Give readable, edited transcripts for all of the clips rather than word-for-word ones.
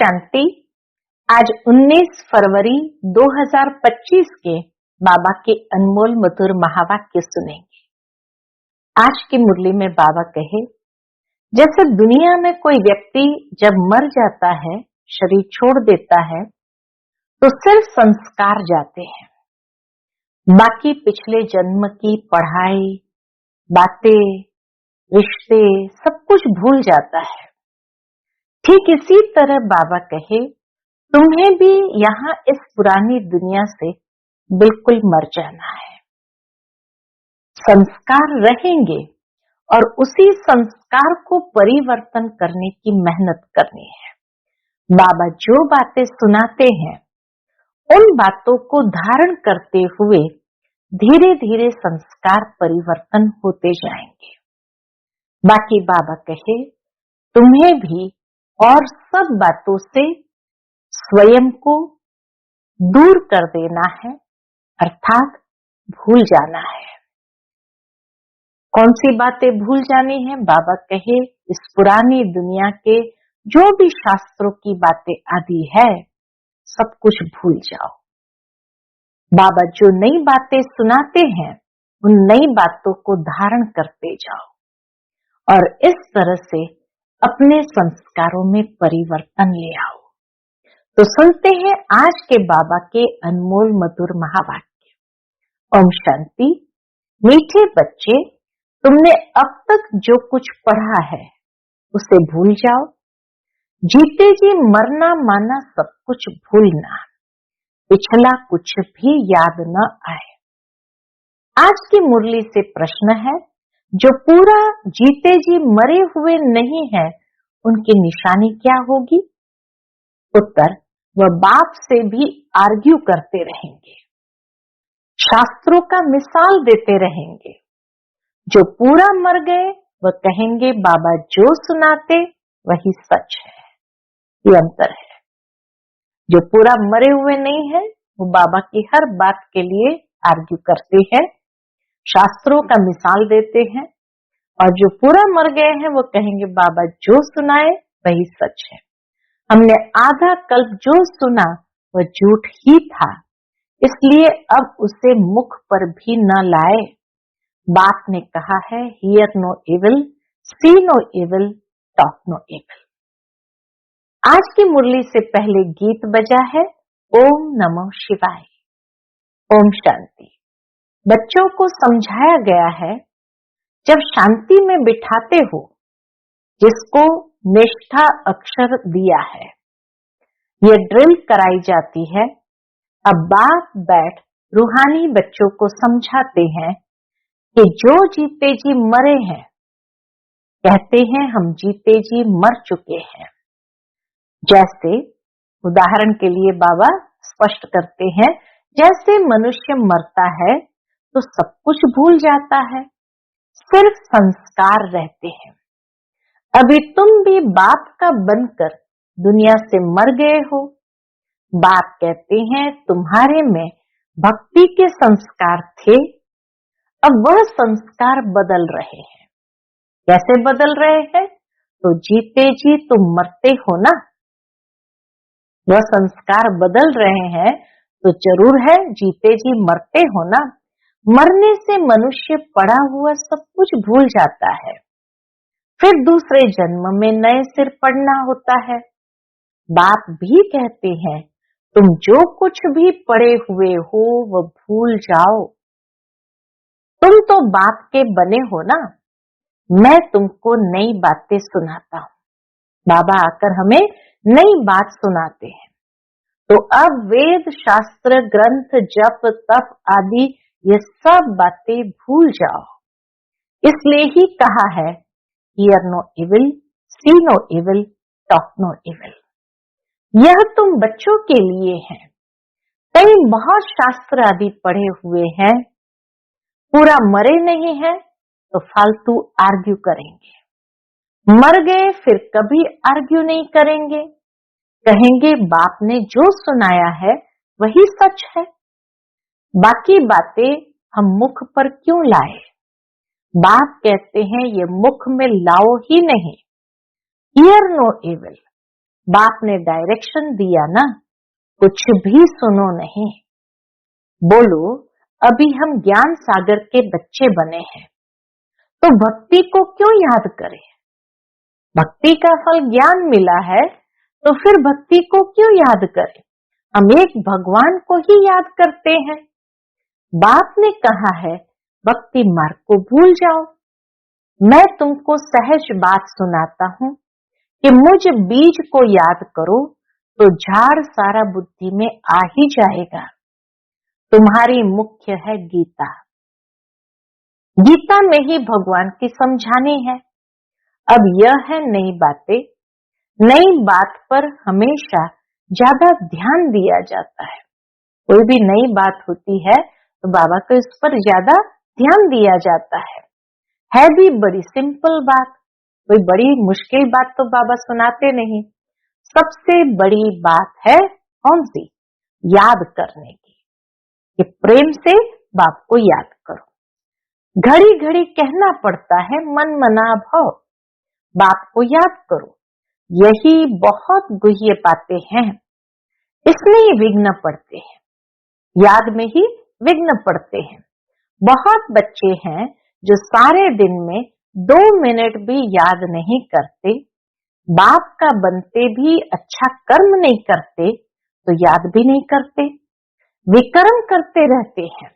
शांति। आज 19 फरवरी 2025 के बाबा के अनमोल मधुर महावाक्य सुनेंगे। आज की मुरली में बाबा कहे, जैसे दुनिया में कोई व्यक्ति जब मर जाता है, शरीर छोड़ देता है, तो सिर्फ संस्कार जाते हैं, बाकी पिछले जन्म की पढ़ाई, बातें, रिश्ते सब कुछ भूल जाता है। ठीक इसी तरह बाबा कहे, तुम्हें भी यहाँ इस पुरानी दुनिया से बिल्कुल मर जाना है। संस्कार रहेंगे और उसी संस्कार को परिवर्तन करने की मेहनत करनी है। बाबा जो बातें सुनाते हैं, उन बातों को धारण करते हुए धीरे धीरे संस्कार परिवर्तन होते जाएंगे। बाकी बाबा कहे, तुम्हें भी और सब बातों से स्वयं को दूर कर देना है, अर्थात भूल जाना है। कौन सी बातें भूल जानी है? बाबा कहे, इस पुरानी दुनिया के जो भी शास्त्रों की बातें आदि है, सब कुछ भूल जाओ। बाबा जो नई बातें सुनाते हैं, उन नई बातों को धारण करते जाओ और इस तरह से अपने संस्कारों में परिवर्तन ले आओ। तो सुनते हैं आज के बाबा के अनमोल मधुर महावाक्य। ओम शांति। मीठे बच्चे, तुमने अब तक जो कुछ पढ़ा है उसे भूल जाओ। जीते जी मरना माना सब कुछ भूलना, पिछला कुछ भी याद न आए। आज की मुरली से प्रश्न है, जो पूरा जीते जी मरे हुए नहीं है, उनकी निशानी क्या होगी? उत्तर, वह बाप से भी आर्ग्यू करते रहेंगे, शास्त्रों का मिसाल देते रहेंगे। जो पूरा मर गए, वह कहेंगे बाबा जो सुनाते वही सच है। ये अंतर है। जो पूरा मरे हुए नहीं है, वो बाबा की हर बात के लिए आर्ग्यू करते हैं, शास्त्रों का मिसाल देते हैं, और जो पूरा मर गए हैं वो कहेंगे बाबा जो सुनाए वही सच है। हमने आधा कल्प जो सुना वह झूठ ही था, इसलिए अब उसे मुख पर भी न लाए। बाप ने कहा है, hear no evil, see no evil, talk no evil. आज की मुरली से पहले गीत बजा है, ओम नमो शिवाय। ओम शांति। बच्चों को समझाया गया है, जब शांति में बिठाते हो, जिसको निष्ठा अक्षर दिया है, ये ड्रिल कराई जाती है। अब बाप बैठ रूहानी बच्चों को समझाते हैं कि जो जीते जी मरे हैं, कहते हैं हम जीते जी मर चुके हैं। जैसे उदाहरण के लिए बाबा स्पष्ट करते हैं, जैसे मनुष्य मरता है तो सब कुछ भूल जाता है, सिर्फ संस्कार रहते हैं। अभी तुम भी बाप का बनकर दुनिया से मर गए हो। बाप कहते हैं तुम्हारे में भक्ति के संस्कार थे, अब वह संस्कार बदल रहे हैं। कैसे बदल रहे हैं? तो जीते जी तुम मरते हो ना, वह संस्कार बदल रहे हैं तो जरूर है जीते जी मरते हो ना। मरने से मनुष्य पड़ा हुआ सब कुछ भूल जाता है, फिर दूसरे जन्म में नए सिर पड़ना होता है। बाप भी कहते हैं तुम जो कुछ भी पड़े हुए हो वह भूल जाओ। तुम तो बाप के बने हो ना, मैं तुमको नई बातें सुनाता हूँ। बाबा आकर हमें नई बात सुनाते हैं। तो अब वेद, शास्त्र, ग्रंथ, जप, तप आदि ये सब बातें भूल जाओ। इसलिए ही कहा है, hear no evil, see no evil, talk no evil. यह तुम बच्चों के लिए है। कई बहुत शास्त्र आदि पढ़े हुए हैं, पूरा मरे नहीं है तो फालतू आर्ग्यू करेंगे। मर गए फिर कभी आर्ग्यू नहीं करेंगे, कहेंगे बाप ने जो सुनाया है वही सच है। बाकी बातें हम मुख पर क्यों लाए? बाप कहते हैं ये मुख में लाओ ही नहीं। हियर नो इविल, बाप ने डायरेक्शन दिया ना, कुछ भी सुनो नहीं। बोलो अभी हम ज्ञान सागर के बच्चे बने हैं, तो भक्ति को क्यों याद करें? भक्ति का फल ज्ञान मिला है, तो फिर भक्ति को क्यों याद करें? हम एक भगवान को ही याद करते हैं। बाप ने कहा है भक्ति मार्ग को भूल जाओ। मैं तुमको सहज बात सुनाता हूँ कि मुझ बीज को याद करो तो झाड़ सारा बुद्धि में आ ही जाएगा। तुम्हारी मुख्य है गीता। गीता में ही भगवान की समझानी है। अब यह है नई बातें। नई बात पर हमेशा ज्यादा ध्यान दिया जाता है। कोई भी नई बात होती है तो बाबा को इस पर ज्यादा ध्यान दिया जाता है भी बड़ी सिंपल बात। कोई बड़ी मुश्किल बात तो बाबा सुनाते नहीं। सबसे बड़ी बात है कौन सी? याद करने की, कि प्रेम से बाप को याद करो। घड़ी घड़ी कहना पड़ता है मन मना भव, बाप को याद करो। यही बहुत गुह्य बातें हैं, इसमें ही विघ्न पड़ते हैं, याद में ही विघ्न पड़ते हैं। बहुत बच्चे हैं जो सारे दिन में 2 मिनट भी याद नहीं करते, बाप का बनते भी अच्छा कर्म नहीं करते तो याद भी नहीं करते, विकर्म करते रहते हैं।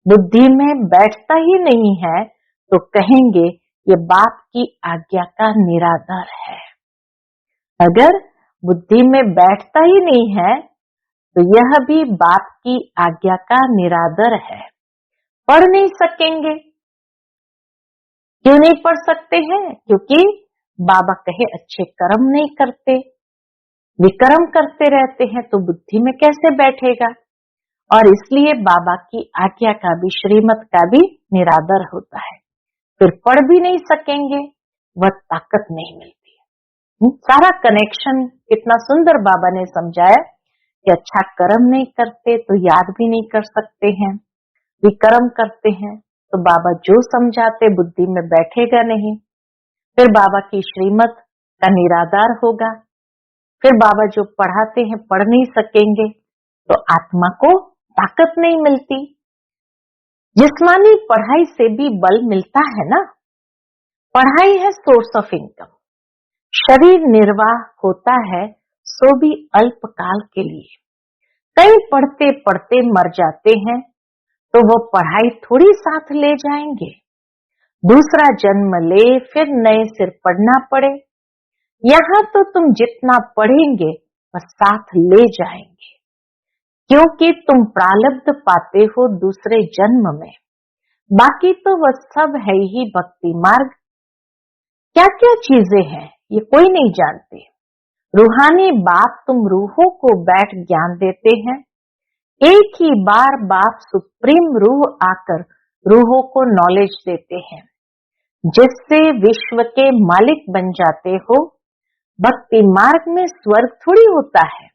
बुद्धि में बैठता ही नहीं है तो कहेंगे ये बाप की आज्ञा का निरादर है। अगर बुद्धि में बैठता ही नहीं है तो यह भी बाप की आज्ञा का निरादर है। पढ़ नहीं सकेंगे। क्यों नहीं पढ़ सकते हैं? क्योंकि बाबा कहे अच्छे कर्म नहीं करते, विकर्म करते रहते हैं, तो बुद्धि में कैसे बैठेगा? और इसलिए बाबा की आज्ञा का भी, श्रीमत का भी निरादर होता है। फिर पढ़ भी नहीं सकेंगे, वह ताकत नहीं मिलती है। सारा कनेक्शन कितना सुंदर बाबा ने समझाया कि अच्छा कर्म नहीं करते तो याद भी नहीं कर सकते हैं, विकर्म करते हैं तो बाबा जो समझाते बुद्धि में बैठेगा नहीं, फिर बाबा की श्रीमत का निरादार होगा। फिर बाबा जो पढ़ाते हैं पढ़ नहीं सकेंगे तो आत्मा को ताकत नहीं मिलती। जिस्मानी पढ़ाई से भी बल मिलता है ना। पढ़ाई है सोर्स ऑफ इनकम। शरीर निर्वाह होता है सो भी अल्पकाल के लिए। कई पढ़ते पढ़ते मर जाते हैं तो वो पढ़ाई थोड़ी साथ ले जाएंगे। दूसरा जन्म ले फिर नए सिर पढ़ना पड़े। यहाँ तो तुम जितना पढ़ेंगे वह साथ ले जाएंगे, क्योंकि तुम प्रारब्ध पाते हो दूसरे जन्म में। बाकी तो वह सब है ही भक्ति मार्ग। क्या क्या चीजें हैं ये कोई नहीं जानते। रूहानी बाप तुम रूहों को बैठ ज्ञान देते हैं। एक ही बार बाप सुप्रीम रूह आकर रूहों को नॉलेज देते हैं, जिससे विश्व के मालिक बन जाते हो। भक्ति मार्ग में स्वर्ग थोड़ी होता है।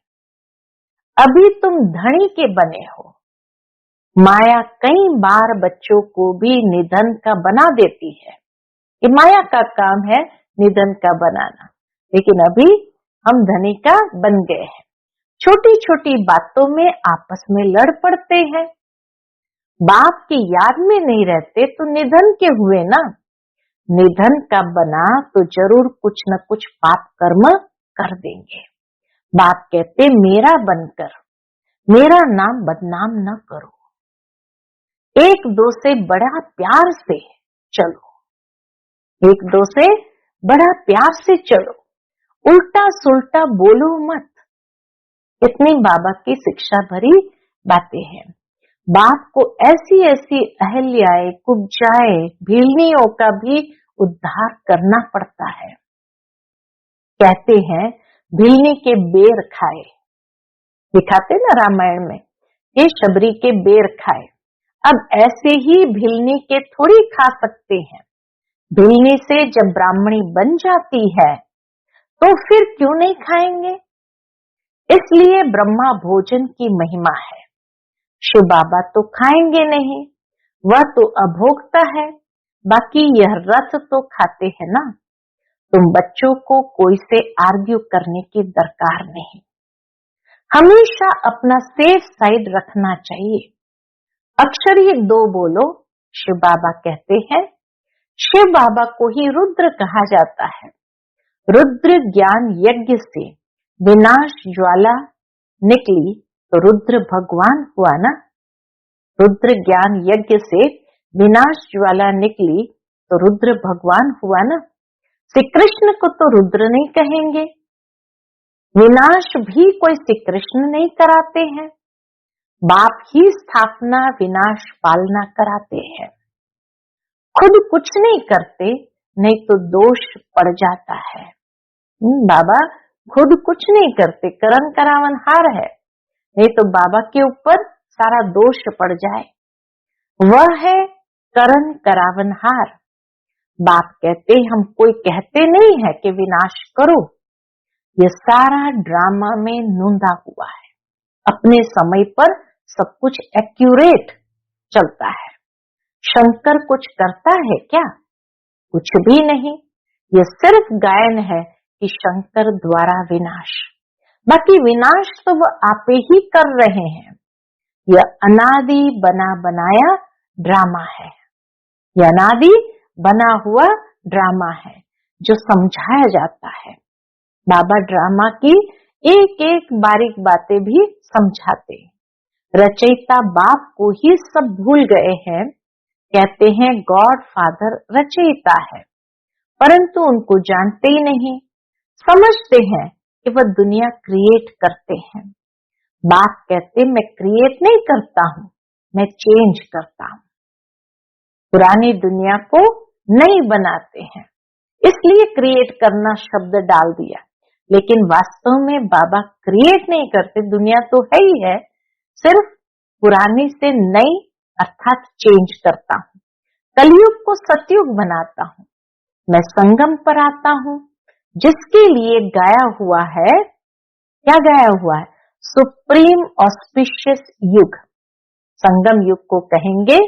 अभी तुम धनी के बने हो। माया कई बार बच्चों को भी निधन का बना देती है। ये माया का काम है निधन का बनाना, लेकिन अभी हम धनी का बन गए हैं। छोटी छोटी बातों में आपस में लड़ पड़ते हैं। बाप की याद में नहीं रहते तो निधन के हुए ना। निधन का बना तो जरूर कुछ न कुछ पाप कर्म कर देंगे। बाप कहते मेरा बनकर मेरा नाम बदनाम न करो। एक दो से बड़ा प्यार से चलो। एक दो से बड़ा प्यार से चलो। उल्टा सुल्टा बोलो मत। इतनी बाबा की शिक्षा भरी बातें हैं। बाप को ऐसी ऐसी अहल्याएं, कुब्जाएं, भीलनियों का भी उद्धार करना पड़ता है। कहते हैं भीलनी के बेर खाए, दिखाते ना रामायण में, ये शबरी के बेर खाए। अब ऐसे ही भीलनी के थोड़ी खा सकते हैं। भीलनी से जब ब्राह्मणी बन जाती है तो फिर क्यों नहीं खाएंगे? इसलिए ब्रह्मा भोजन की महिमा है। शिव बाबा तो खाएंगे नहीं, वह तो अभोक्ता है। बाकी यह रथ तो खाते हैं ना। तुम बच्चों को कोई से आर्ग्यू करने की दरकार नहीं। हमेशा अपना सेफ साइड रखना चाहिए। अक्षर ही दो बोलो, शिव बाबा कहते हैं। शिव बाबा को ही रुद्र कहा जाता है। रुद्र ज्ञान यज्ञ से विनाश ज्वाला निकली तो रुद्र भगवान हुआ ना। रुद्र ज्ञान यज्ञ से विनाश ज्वाला निकली तो रुद्र भगवान हुआ ना। श्री कृष्ण को तो रुद्र नहीं कहेंगे। विनाश भी कोई श्री कृष्ण नहीं कराते हैं। बाप ही स्थापना विनाश पालना कराते हैं। खुद कुछ नहीं करते, नहीं तो दोष पड़ जाता है। बाबा खुद कुछ नहीं करते, करण करावन हार है, नहीं तो बाबा के ऊपर सारा दोष पड़ जाए। वह है करण करावन हार। बाप कहते हम कोई कहते नहीं है कि विनाश करो। ये सारा ड्रामा में नूंदा हुआ है। अपने समय पर सब कुछ एक्यूरेट चलता है। शंकर कुछ करता है क्या? कुछ भी नहीं। ये सिर्फ गायन है कि शंकर द्वारा विनाश। बाकी विनाश तो वो आपे ही कर रहे हैं। यह अनादि बना बनाया ड्रामा है। यह अनादि बना हुआ ड्रामा है जो समझाया जाता है। बाबा ड्रामा की एक एक बारीक बातें भी समझाते हैं। रचयिता बाप को ही सब भूल गए हैं। कहते हैं गॉड फादर रचयिता है, परंतु उनको जानते ही नहीं। समझते हैं कि वह दुनिया क्रिएट करते हैं। बाप कहते मैं क्रिएट नहीं करता हूं, मैं चेंज करता हूं। पुरानी दुनिया को नई बनाते हैं, इसलिए क्रिएट करना शब्द डाल दिया। लेकिन वास्तव में बाबा क्रिएट नहीं करते, दुनिया तो है ही है, सिर्फ पुरानी से नई अर्थात चेंज करता हूं। कलयुग को सतयुग बनाता हूं। मैं संगम पर आता हूं, जिसके लिए गाया हुआ है। क्या गाया हुआ है? सुप्रीम ऑस्पिशियस युग। संगम युग को कहेंगे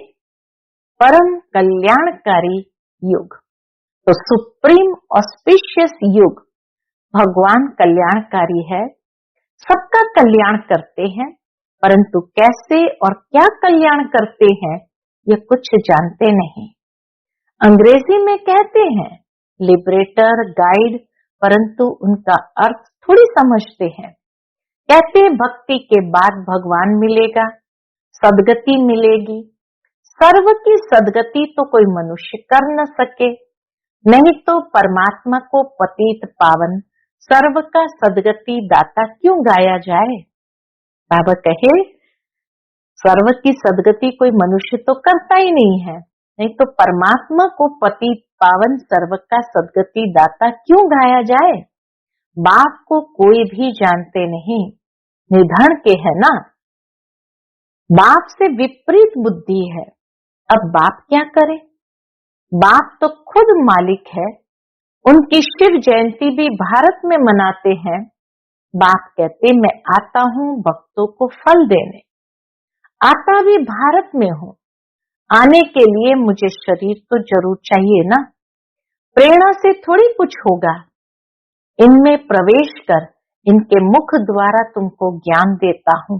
परम कल्याणकारी युग। तो सुप्रीम ऑस्पिशियस युग, भगवान कल्याणकारी है, सबका कल्याण करते हैं, परंतु कैसे और क्या कल्याण करते हैं ये कुछ जानते नहीं। अंग्रेजी में कहते हैं लिबरेटर, गाइड, परंतु उनका अर्थ थोड़ी समझते हैं। कहते भक्ति के बाद भगवान मिलेगा, सदगति मिलेगी। सर्व की सदगति तो कोई मनुष्य कर न सके, नहीं तो परमात्मा को पतित पावन सर्व का सदगति दाता क्यों गाया जाए। बाबा कहे सर्व की सदगति कोई मनुष्य तो करता ही नहीं है, नहीं तो परमात्मा को पतित पावन सर्व का सदगति दाता क्यों गाया जाए। बाप को कोई भी जानते नहीं, निधन के है ना। बाप से विपरीत बुद्धि है। अब बाप क्या करे? बाप तो खुद मालिक है। उनकी शिव जयंती भी भारत में मनाते हैं। बाप कहते मैं आता हूं भक्तों को फल देने। आता भी भारत में हूं। आने के लिए मुझे शरीर तो जरूर चाहिए ना। प्रेरणा से थोड़ी कुछ होगा। इनमें प्रवेश कर इनके मुख द्वारा तुमको ज्ञान देता हूं।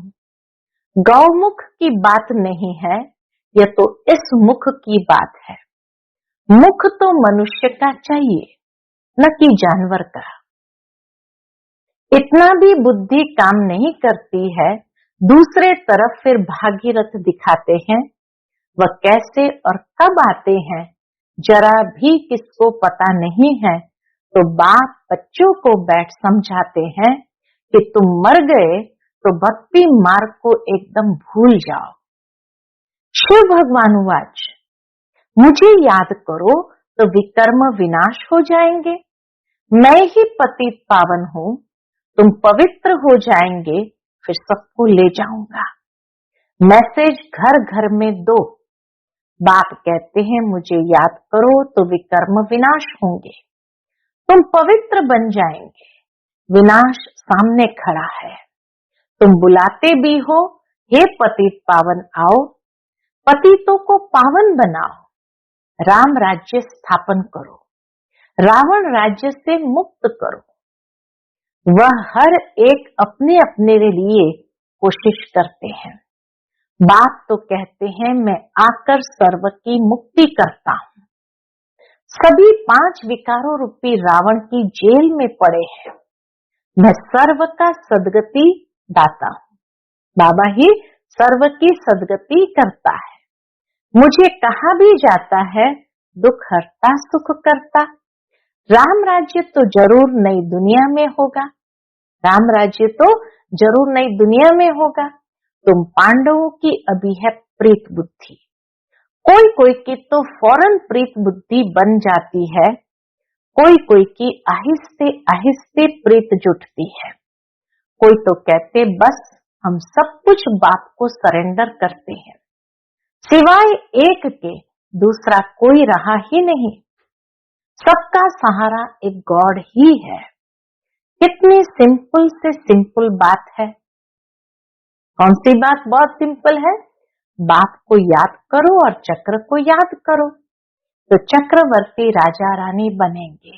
गौमुख की बात नहीं है, यह तो इस मुख की बात है। मुख तो मनुष्य का चाहिए, न कि जानवर का। इतना भी बुद्धि काम नहीं करती है। दूसरे तरफ फिर भागीरथ दिखाते हैं। वह कैसे और कब आते हैं जरा भी किसको पता नहीं है। तो बाप बच्चों को बैठ समझाते हैं कि तुम मर गए तो भक्ति मार्ग को एकदम भूल जाओ। शिव भगवान वाच, मुझे याद करो तो विकर्म विनाश हो जाएंगे। मैं ही पतित पावन हूं, तुम पवित्र हो जाएंगे, फिर सबको ले जाऊंगा। मैसेज घर घर में दो। बाप कहते हैं मुझे याद करो तो विकर्म विनाश होंगे, तुम पवित्र बन जाएंगे। विनाश सामने खड़ा है। तुम बुलाते भी हो, हे पतित पावन आओ, पतितों को पावन बनाओ, राम राज्य स्थापन करो। रावण राज्य से मुक्त करो। वह हर एक अपने अपने लिए कोशिश करते हैं। बाप तो कहते हैं मैं आकर सर्व की मुक्ति करता हूँ। सभी 5 विकारों रूपी रावण की जेल में पड़े हैं। मैं सर्व का सदगति दाता हूँ। बाबा ही सर्व की सदगति करता है। मुझे कहा भी जाता है दुख हरता सुख करता। राम राज्य तो जरूर नई दुनिया में होगा। राम राज्य तो जरूर नई दुनिया में होगा। तुम पांडवों की अभी है प्रीत बुद्धि। कोई कोई की तो फौरन प्रीत बुद्धि बन जाती है, कोई कोई की आहिस्ते आहिस्ते प्रीत जुटती है। कोई तो कहते बस हम सब कुछ बाप को सरेंडर करते हैं, सिवाय एक के दूसरा कोई रहा ही नहीं। सबका सहारा एक गॉड ही है। कितनी सिंपल से सिंपल बात है। कौन सी बात बहुत सिंपल है? बाप को याद करो और चक्र को याद करो तो चक्रवर्ती राजा रानी बनेंगे।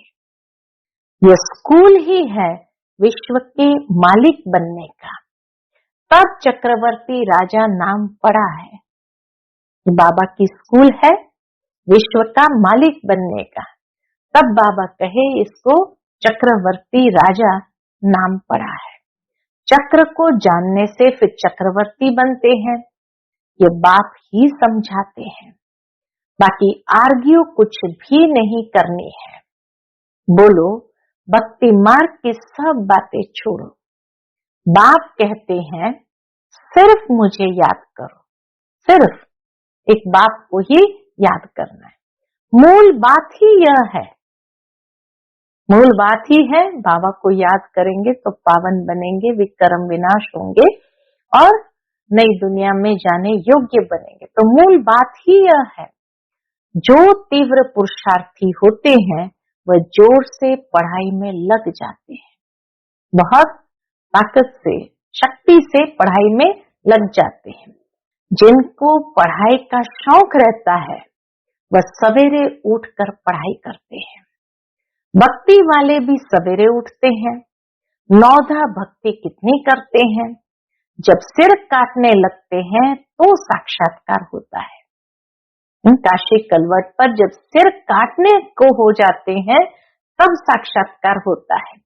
यह स्कूल ही है विश्व के मालिक बनने का। तब चक्रवर्ती राजा नाम पड़ा है। बाबा की स्कूल है विश्व का मालिक बनने का। तब बाबा कहे इसको चक्रवर्ती राजा नाम पड़ा है। चक्र को जानने से फिर चक्रवर्ती बनते हैं। ये बाप ही समझाते हैं। बाकी आर्ग्यू कुछ भी नहीं करनी है। बोलो भक्ति मार्ग की सब बातें छोड़ो। बाप कहते हैं सिर्फ मुझे याद करो। सिर्फ एक बाप को ही याद करना है। मूल बात ही यह है। मूल बात ही है बाबा को याद करेंगे तो पावन बनेंगे, विकर्म विनाश होंगे और नई दुनिया में जाने योग्य बनेंगे। तो मूल बात ही यह है। जो तीव्र पुरुषार्थी होते हैं वह जोर से पढ़ाई में लग जाते हैं। बहुत ताकत से, शक्ति से पढ़ाई में लग जाते हैं। जिनको पढ़ाई का शौक रहता है वह सवेरे उठकर पढ़ाई करते हैं। भक्ति वाले भी सवेरे उठते हैं। नौधा भक्ति कितनी करते हैं। जब सिर काटने लगते हैं तो साक्षात्कार होता है। काशी कलवट पर जब सिर काटने को हो जाते हैं तब साक्षात्कार होता है।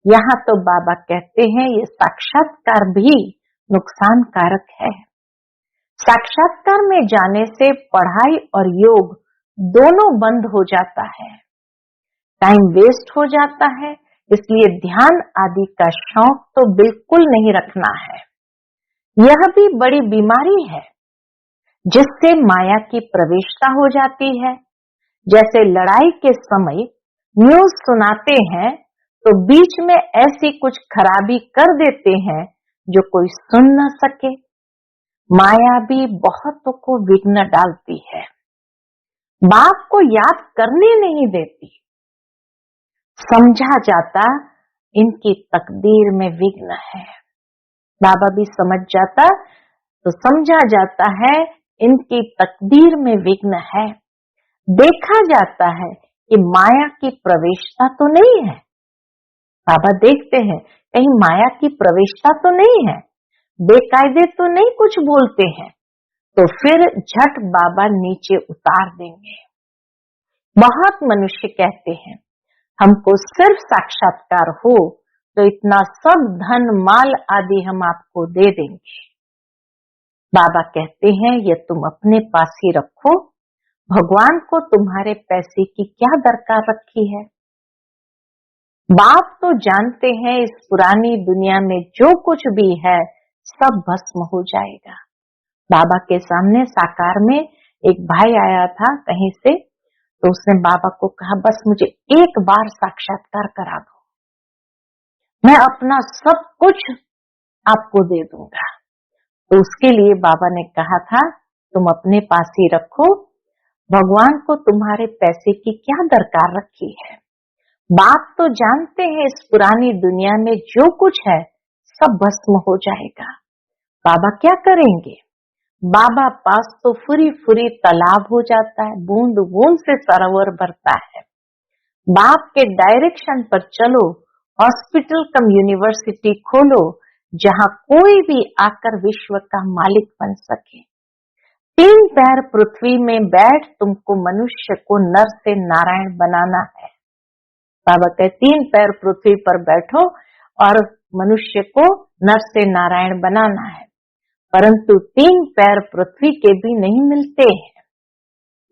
यहाँ तो बाबा कहते हैं ये साक्षात्कार भी नुकसान कारक है। साक्षात्कार में जाने से पढ़ाई और योग दोनों बंद हो जाता है। टाइम वेस्ट हो जाता है। इसलिए ध्यान आदि का शौक तो बिल्कुल नहीं रखना है। यह भी बड़ी बीमारी है जिससे माया की प्रवेशता हो जाती है। जैसे लड़ाई के समय न्यूज सुनाते हैं तो बीच में ऐसी कुछ खराबी कर देते हैं जो कोई सुन न सके। माया भी बहुतों को विघ्न डालती है। बाप को याद करने नहीं देती। समझा जाता इनकी तकदीर में विघ्न है। बाबा भी समझ जाता तो समझा जाता है इनकी तकदीर में विघ्न है। देखा जाता है कि माया की प्रवेशता तो नहीं है। बाबा देखते हैं कहीं माया की प्रवेशता तो नहीं है, बेकायदे तो नहीं कुछ बोलते हैं, तो फिर झट बाबा नीचे उतार देंगे। बहुत मनुष्य कहते हैं हमको सिर्फ साक्षात्कार हो तो इतना सब धन माल आदि हम आपको दे देंगे। बाबा कहते हैं ये तुम अपने पास ही रखो। भगवान को तुम्हारे पैसे की क्या दरकार रखी है। बाप तो जानते हैं इस पुरानी दुनिया में जो कुछ भी है सब भस्म हो जाएगा। बाबा के सामने साकार में एक भाई आया था कहीं से, तो उसने बाबा को कहा बस मुझे एक बार साक्षात्कार करा दो, मैं अपना सब कुछ आपको दे दूंगा। तो उसके लिए बाबा ने कहा था तुम अपने पास ही रखो, भगवान को तुम्हारे पैसे की क्या दरकार रखी है। बाप तो जानते हैं इस पुरानी दुनिया में जो कुछ है सब भस्म हो जाएगा। बाबा क्या करेंगे। बाबा पास तो फुरी फुरी तालाब हो जाता है, बूंद बूंद से सरोवर भरता है। बाप के डायरेक्शन पर चलो, हॉस्पिटल कम यूनिवर्सिटी खोलो, जहां कोई भी आकर विश्व का मालिक बन सके। 3 पैर पृथ्वी में बैठ तुमको मनुष्य को नर से नारायण बनाना है। बाबा कहते 3 पैर पृथ्वी पर बैठो और मनुष्य को नर से नारायण बनाना है, परंतु 3 पैर पृथ्वी के भी नहीं मिलते हैं।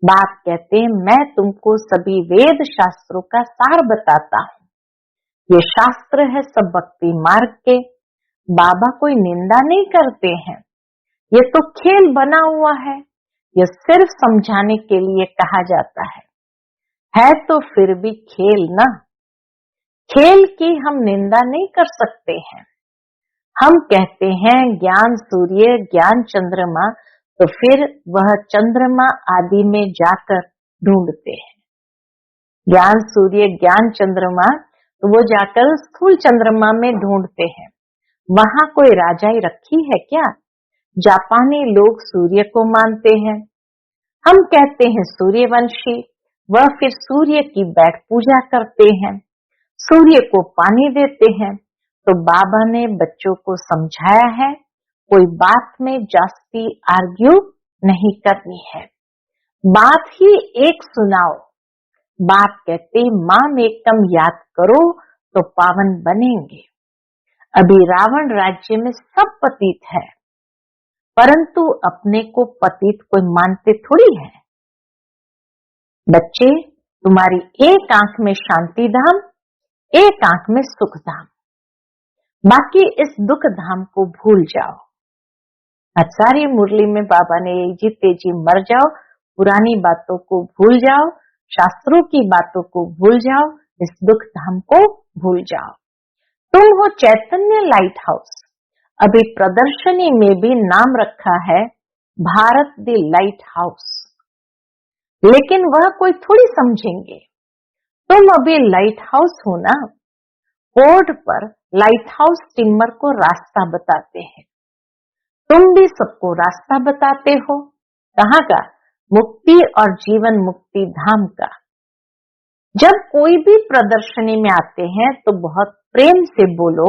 बाप कहते हैं मैं तुमको सभी वेद शास्त्रों का सार बताता हूँ। ये शास्त्र है सब भक्ति मार्ग के। बाबा कोई निंदा नहीं करते हैं, ये तो खेल बना हुआ है, ये सिर्फ समझाने के लिए कहा जाता है तो फिर भी खेल ना। खेल की हम निंदा नहीं कर सकते हैं। हम कहते हैं ज्ञान सूर्य ज्ञान चंद्रमा, तो फिर वह चंद्रमा आदि में जाकर ढूंढते हैं। ज्ञान सूर्य ज्ञान चंद्रमा, तो वो जाकर स्थूल चंद्रमा में ढूंढते हैं। वहां कोई राजाई रखी है क्या? जापानी लोग सूर्य को मानते हैं, हम कहते हैं सूर्यवंशी। वह फिर सूर्य की बैठ पूजा करते हैं, सूर्य को पानी देते हैं। तो बाबा ने बच्चों को समझाया है कोई बात में जास्ती आर्ग्यू नहीं करनी है, बात ही एक सुनाओ। बाप कहते माम एकम याद करो तो पावन बनेंगे। अभी रावण राज्य में सब पतित है, परंतु अपने को पतित कोई मानते थोड़ी है। बच्चे, तुम्हारी एक आंख में शांति धाम, एक आंख में सुख धाम, बाकी इस दुख धाम को भूल जाओ। आज सारी मुरली में बाबा ने जीते जी मर जाओ, पुरानी बातों को भूल जाओ, शास्त्रों की बातों को भूल जाओ, इस दुख धाम को भूल जाओ। तुम हो चैतन्य लाइट हाउस। अभी प्रदर्शनी में भी नाम रखा है भारत द लाइट हाउस, लेकिन वह कोई थोड़ी समझेंगे। तुम अभी लाइट हाउस हो ना, बोर्ड पर लाइट हाउस टिम्बर को रास्ता बताते हैं। तुम भी सबको रास्ता बताते हो, कहाँ का? मुक्ति और जीवन मुक्ति धाम का। जब कोई भी प्रदर्शनी में आते हैं तो बहुत प्रेम से बोलो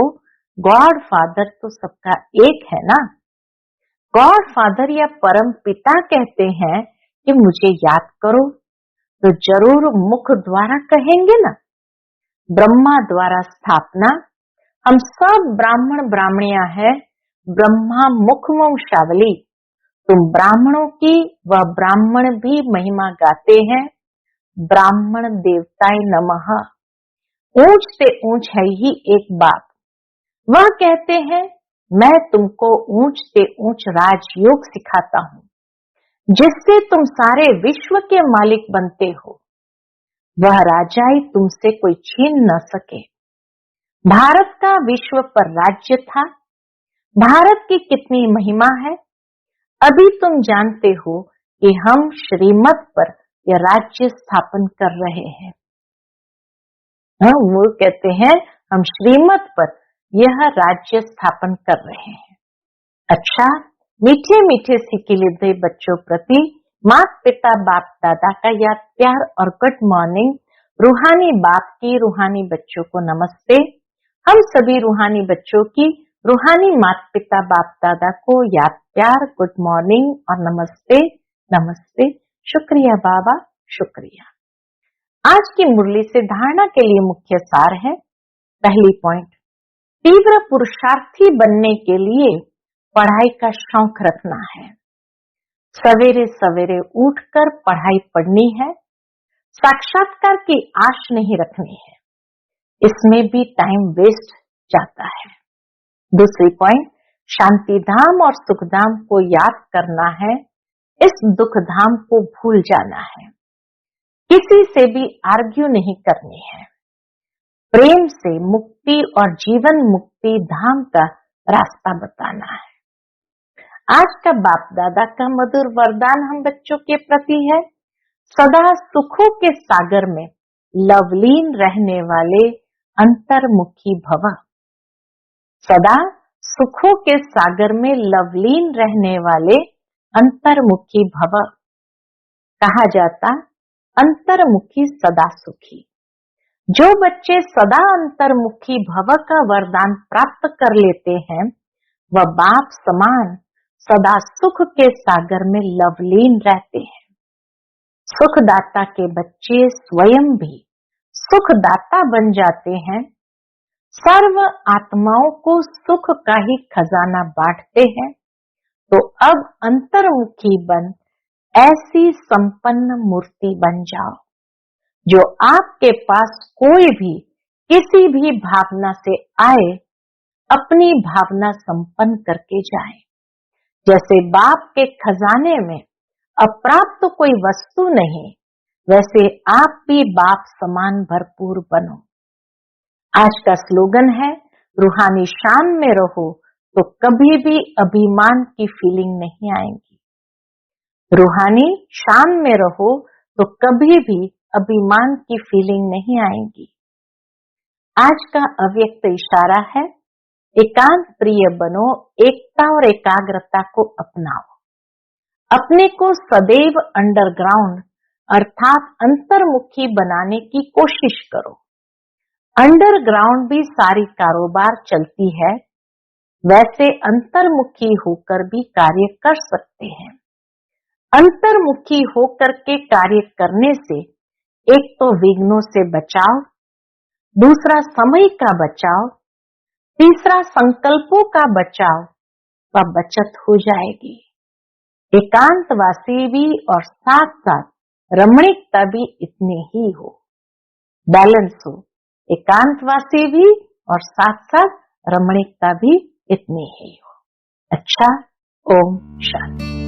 गॉड फादर तो सबका एक है ना। गॉड फादर या परम पिता कहते हैं कि मुझे याद करो, तो जरूर मुख द्वारा कहेंगे ना। ब्रह्मा द्वारा स्थापना, हम सब ब्राह्मण ब्राह्मणियां हैं, ब्रह्मा मुख वंशावली। तुम ब्राह्मणों की वह ब्राह्मण भी महिमा गाते हैं, ब्राह्मण देवताय नमः। ऊंच से ऊंच है ही एक बाप, वह कहते हैं मैं तुमको ऊंच से ऊंच राजयोग सिखाता हूँ, जिससे तुम सारे विश्व के मालिक बनते हो। वह राजाई तुमसे कोई छीन न सके। भारत का विश्व पर राज्य था, भारत की कितनी महिमा है, अभी तुम जानते हो कि हम श्रीमत पर यह राज्य स्थापन कर रहे हैं। वो कहते हैं हम श्रीमत पर यह राज्य स्थापन कर रहे हैं। अच्छा, मीठे मीठे सिकिलिधे बच्चों प्रति माता पिता बाप दादा का याद प्यार और गुड मॉर्निंग। रूहानी बाप की रूहानी बच्चों को नमस्ते। हम सभी रूहानी बच्चों की रूहानी माता पिता बाप दादा को याद प्यार गुड मॉर्निंग और नमस्ते नमस्ते। शुक्रिया बाबा, शुक्रिया। आज की मुरली से धारणा के लिए मुख्य सार है। पहली पॉइंट, तीव्र पुरुषार्थी बनने के लिए पढ़ाई का शौक रखना है। सवेरे सवेरे उठकर पढ़ाई पढ़नी है, साक्षात्कार की आश नहीं रखनी है, इसमें भी टाइम वेस्ट जाता है। दूसरी पॉइंट, शांति धाम और सुख धाम को याद करना है, इस दुख धाम को भूल जाना है। किसी से भी आर्ग्यू नहीं करनी है, प्रेम से मुक्ति और जीवन मुक्ति धाम का रास्ता बताना है। आज का बाप दादा का मधुर वरदान हम बच्चों के प्रति है, सदा सुखों के सागर में लवलीन रहने वाले अंतर्मुखी भव। सदा सुखों के सागर में लवलीन रहने वाले अंतर्मुखी भव। कहा जाता अंतर्मुखी सदा सुखी। जो बच्चे सदा अंतर्मुखी भव का वरदान प्राप्त कर लेते हैं, वह बाप समान सदा सुख के सागर में लवलीन रहते हैं। सुखदाता के बच्चे स्वयं भी सुखदाता बन जाते हैं। सर्व आत्माओं को सुख का ही खजाना बांटते हैं। तो अब अंतर्मुखी बन ऐसी संपन्न मूर्ति बन जाओ, जो आपके पास कोई भी किसी भी भावना से आए, अपनी भावना संपन्न करके जाए। जैसे बाप के खजाने में अप्राप्त कोई वस्तु नहीं, वैसे आप भी बाप समान भरपूर बनो। आज का स्लोगन है, रूहानी शान में रहो तो कभी भी अभिमान की फीलिंग नहीं आएगी। रूहानी शान में रहो तो कभी भी अभिमान की फीलिंग नहीं आएगी। आज का अव्यक्त इशारा है, एकांत प्रिय बनो, एकता और एकाग्रता को अपनाओ। अपने को सदैव अंडरग्राउंड अर्थात अंतर्मुखी बनाने की कोशिश करो। अंडरग्राउंड भी सारी कारोबार चलती है, वैसे अंतर्मुखी होकर भी कार्य कर सकते हैं। अंतर्मुखी होकर के कार्य करने से एक तो विघ्नों से बचाव, दूसरा समय का बचाव, तीसरा संकल्पों का बचाव व बचत हो जाएगी। एकांतवासी भी और साथ साथ रमणीकता भी इतनी ही हो, बैलेंस हो। एकांतवासी भी और साथ साथ रमणीकता भी इतनी ही हो। अच्छा, ओम शांति।